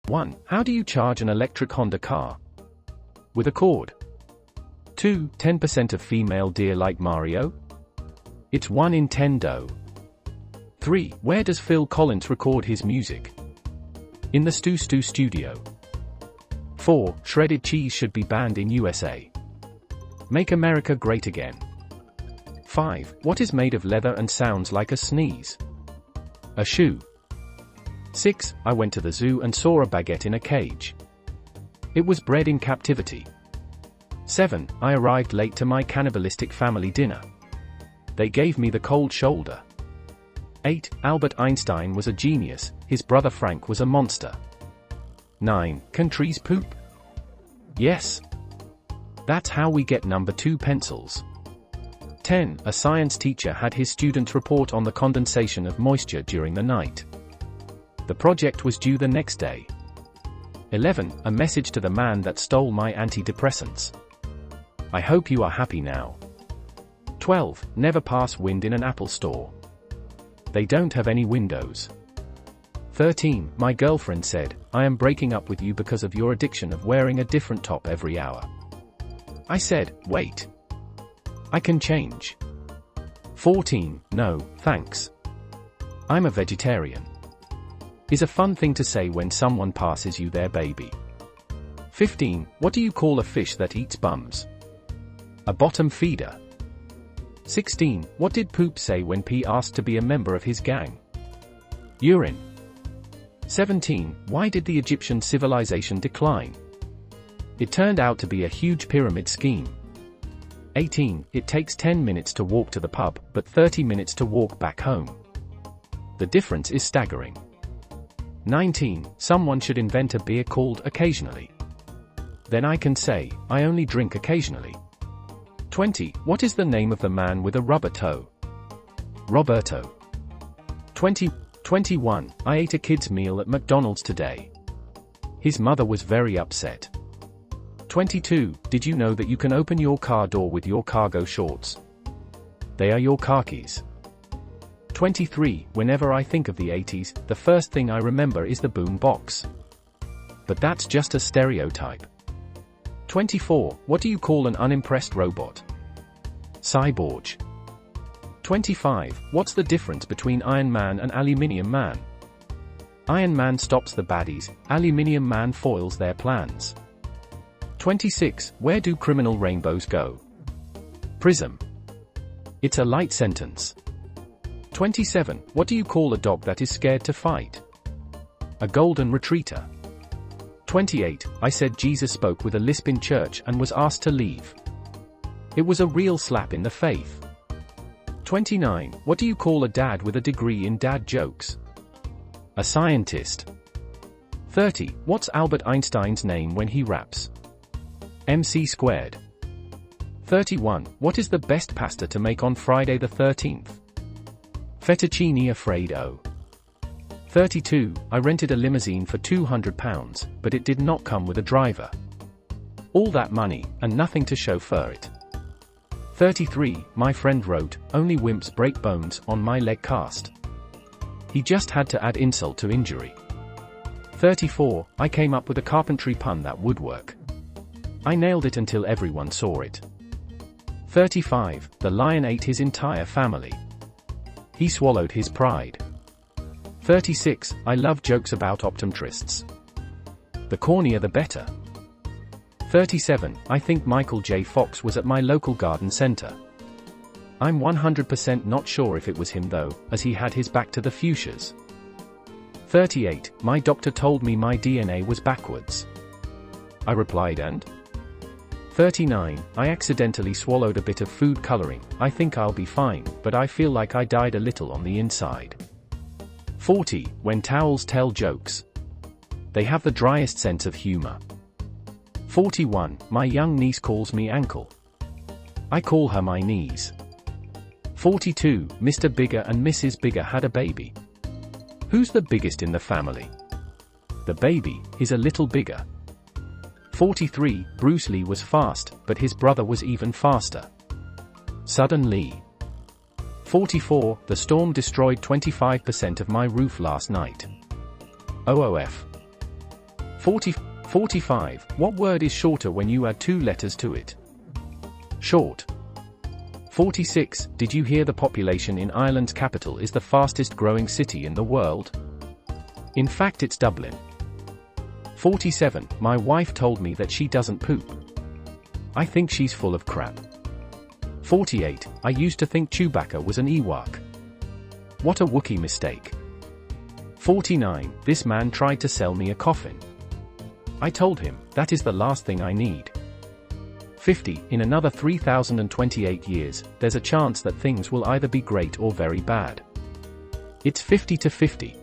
1. How do you charge an electric Honda car? With a cord. 2. 10% of female deer like Mario? It's 1 in 10 dough. 3. Where does Phil Collins record his music? In the Stu studio. 4. Shredded cheese should be banned in USA. Make America great again. 5. What is made of leather and sounds like a sneeze? A shoe. 6. I went to the zoo and saw a baguette in a cage. It was bred in captivity. 7. I arrived late to my cannibalistic family dinner. They gave me the cold shoulder. 8. Albert Einstein was a genius, his brother Frank was a monster. 9. Can trees poop? Yes. That's how we get number 2 pencils. 10. A science teacher had his students report on the condensation of moisture during the night. The project was due the next day. 11. A message to the man that stole my antidepressants. I hope you are happy now. 12. Never pass wind in an Apple store. They don't have any windows. 13. My girlfriend said, I am breaking up with you because of your addiction of wearing a different top every hour. I said, wait. I can change. 14. No, thanks. I'm a vegetarian. Is a fun thing to say when someone passes you their baby. 15. What do you call a fish that eats bums? A bottom feeder. 16. What did Poop say when P asked to be a member of his gang? Urine. 17. Why did the Egyptian civilization decline? It turned out to be a huge pyramid scheme. 18. It takes 10 minutes to walk to the pub, but 30 minutes to walk back home. The difference is staggering. 19. Someone should invent a beer called Occasionally. Then I can say, I only drink occasionally. 20. What is the name of the man with a rubber toe? Roberto. 21. I ate a kid's meal at McDonald's today. His mother was very upset. 22. Did you know that you can open your car door with your cargo shorts? They are your car keys. 23. Whenever I think of the 80s, the first thing I remember is the boom box. But that's just a stereotype. 24. What do you call an unimpressed robot? Cyborg. 25. What's the difference between Iron Man and Aluminium Man? Iron Man stops the baddies, Aluminium Man foils their plans. 26. Where do criminal rainbows go? Prism. It's a light sentence. 27. What do you call a dog that is scared to fight? A golden retriever. 28. I said Jesus spoke with a lisp in church and was asked to leave. It was a real slap in the face. 29. What do you call a dad with a degree in dad jokes? A scientist. 30. What's Albert Einstein's name when he raps? MC squared. 31. What is the best pasta to make on Friday the 13th? Fettuccine Alfredo. 32. I rented a limousine for £200, but it did not come with a driver. All that money, and nothing to chauffeur it. 33. My friend wrote, only wimps break bones on my leg cast. He just had to add insult to injury. 34. I came up with a carpentry pun that would work. I nailed it until everyone saw it. 35. The lion ate his entire family. He swallowed his pride. 36. I love jokes about optometrists. The cornier the better. 37. I think Michael J. Fox was at my local garden center. I'm 100% not sure if it was him though, as he had his back to the fuchsias. 38. My doctor told me my DNA was backwards. I replied and? 39. I accidentally swallowed a bit of food coloring. I think I'll be fine, but I feel like I died a little on the inside. 40. When towels tell jokes. They have the driest sense of humor. 41. My young niece calls me Ankle. I call her my knees. 42. Mr. Bigger and Mrs. Bigger had a baby. Who's the biggest in the family? The baby is a little bigger. 43. Bruce Lee was fast, but his brother was even faster. Suddenly. 44. The storm destroyed 25% of my roof last night. OOF. 45. What word is shorter when you add 2 letters to it? Short. 46. Did you hear the population in Ireland's capital is the fastest growing city in the world? In fact, it's Dublin. 47. My wife told me that she doesn't poop. I think she's full of crap. 48. I used to think Chewbacca was an Ewok. What a Wookiee mistake. 49. This man tried to sell me a coffin. I told him, that is the last thing I need. 50. In another 3028 years, there's a chance that things will either be great or very bad. It's 50-50.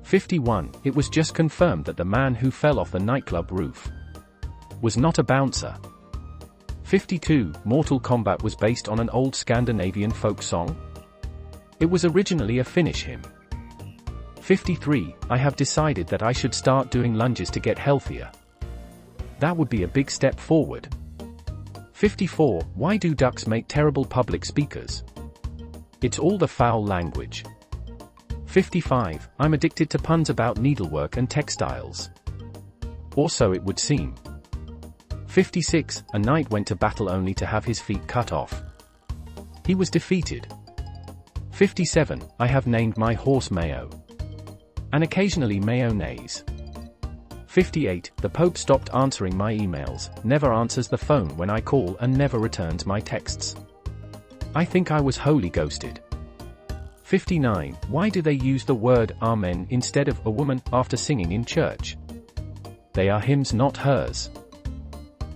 51. It was just confirmed that the man who fell off the nightclub roof was not a bouncer. 52. Mortal Kombat was based on an old Scandinavian folk song? It was originally a Finnish hymn. 53. I have decided that I should start doing lunges to get healthier. That would be a big step forward. 54. Why do ducks make terrible public speakers? It's all the foul language. 55. I'm addicted to puns about needlework and textiles. Or so it would seem. 56. A knight went to battle only to have his feet cut off. He was defeated. 57. I have named my horse Mayo. And occasionally mayonnaise. 58. The Pope stopped answering my emails, never answers the phone when I call and never returns my texts. I think I was wholly ghosted. 59. Why do they use the word Amen instead of a woman after singing in church? They are hymns, not hers.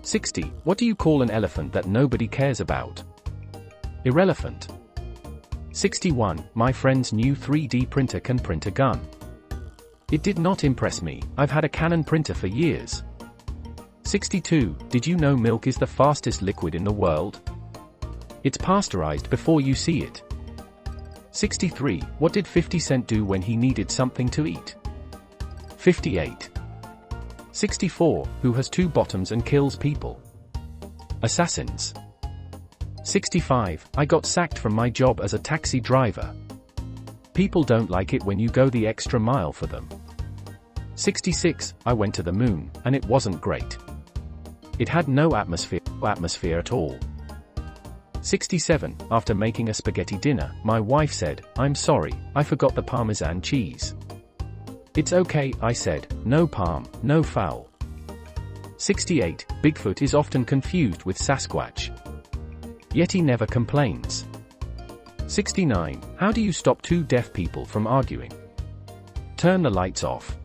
60. What do you call an elephant that nobody cares about? Irrelevant. 61. My friend's new 3D printer can print a gun. It did not impress me, I've had a Canon printer for years. 62. Did you know milk is the fastest liquid in the world? It's pasteurized before you see it. 63. What did 50 Cent do when he needed something to eat? 58. 64. Who has 2 bottoms and kills people? Assassins. 65. I got sacked from my job as a taxi driver. People don't like it when you go the extra mile for them. 66. I went to the moon, and it wasn't great. It had no atmosphere at all. 67. After making a spaghetti dinner, my wife said, I'm sorry, I forgot the Parmesan cheese. It's okay, I said, no Parm, no foul. 68. Bigfoot is often confused with Sasquatch. Yet he never complains. 69. How do you stop 2 deaf people from arguing? Turn the lights off.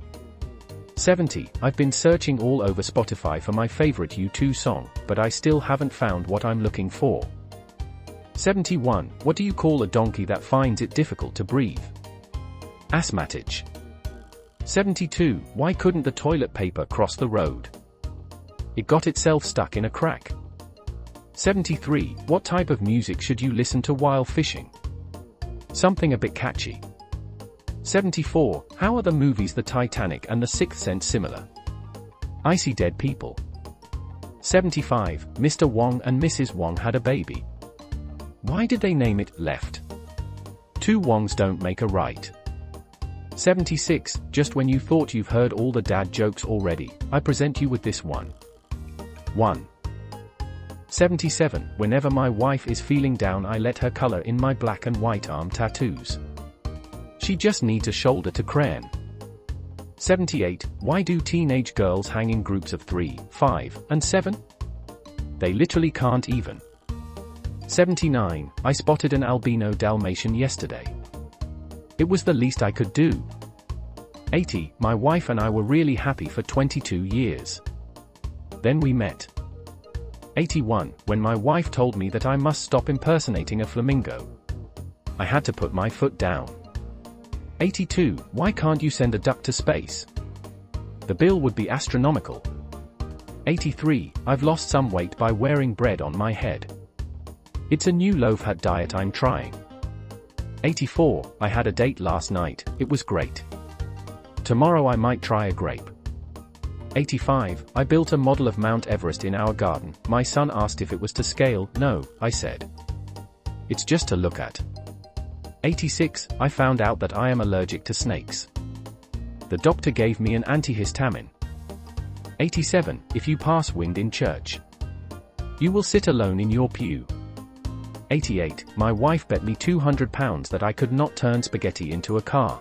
70. I've been searching all over Spotify for my favorite U2 song, but I still haven't found what I'm looking for. 71. What do you call a donkey that finds it difficult to breathe? Asthmatic. 72. Why couldn't the toilet paper cross the road? It got itself stuck in a crack. 73. What type of music should you listen to while fishing? Something a bit catchy. 74. How are the movies The Titanic and The Sixth Sense similar? I see dead people. 75. Mr. Wong and Mrs. Wong had a baby. Why did they name it Left? 2 Wongs don't make a right. 76. Just when you thought you've heard all the dad jokes already, I present you with this one. 1. 77. Whenever my wife is feeling down, I let her color in my black and white arm tattoos. She just needs a shoulder to crayon. 78. Why do teenage girls hang in groups of 3, 5, and 7? They literally can't even. 79. I spotted an albino Dalmatian yesterday. It was the least I could do. 80. My wife and I were really happy for 22 years. Then we met. 81. When my wife told me that I must stop impersonating a flamingo, I had to put my foot down. 82. Why can't you send a duck to space? The bill would be astronomical. 83. I've lost some weight by wearing bread on my head. It's a new loaf hat diet I'm trying. 84. I had a date last night, it was great. Tomorrow I might try a grape. 85. I built a model of Mount Everest in our garden. My son asked if it was to scale. No, I said. It's just to look at. 86. I found out that I am allergic to snakes. The doctor gave me an antihistamine. 87. If you pass wind in church, you will sit alone in your pew. 88. My wife bet me £200 that I could not turn spaghetti into a car.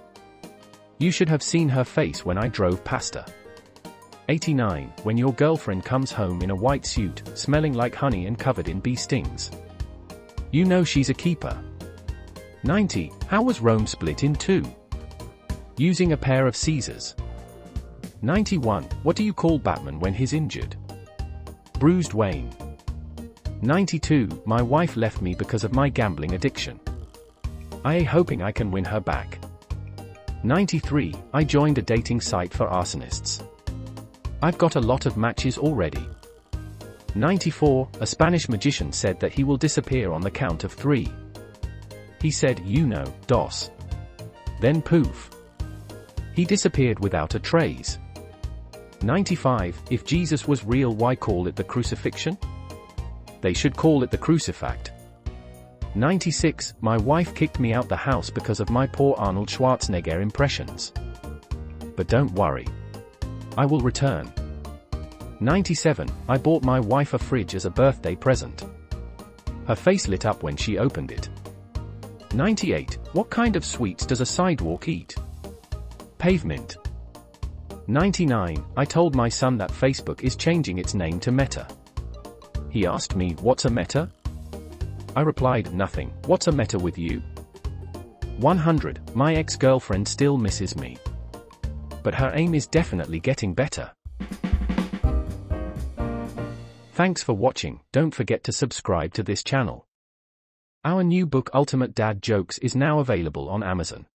You should have seen her face when I drove past her. 89. When your girlfriend comes home in a white suit, smelling like honey and covered in bee stings, you know she's a keeper. 90. How was Rome split in two? Using a pair of Caesars. 91. What do you call Batman when he's injured? Bruised Wayne. 92. My wife left me because of my gambling addiction. I am hoping I can win her back. 93. I joined a dating site for arsonists. I've got a lot of matches already. 94. A Spanish magician said that he will disappear on the count of 3. He said, you know, dos. Then poof. He disappeared without a trace. 95. If Jesus was real, why call it the crucifixion? They should call it the crucifact. 96. My wife kicked me out the house because of my poor Arnold Schwarzenegger impressions. But don't worry. I will return. 97. I bought my wife a fridge as a birthday present. Her face lit up when she opened it. 98. What kind of sweets does a sidewalk eat? Pavement. 99. I told my son that Facebook is changing its name to Meta. He asked me, what's a meta? I replied, nothing. What's a meta with you? 100. My ex-girlfriend still misses me. But her aim is definitely getting better. Thanks for watching. Don't forget to subscribe to this channel. Our new book Ultimate Dad Jokes is now available on Amazon.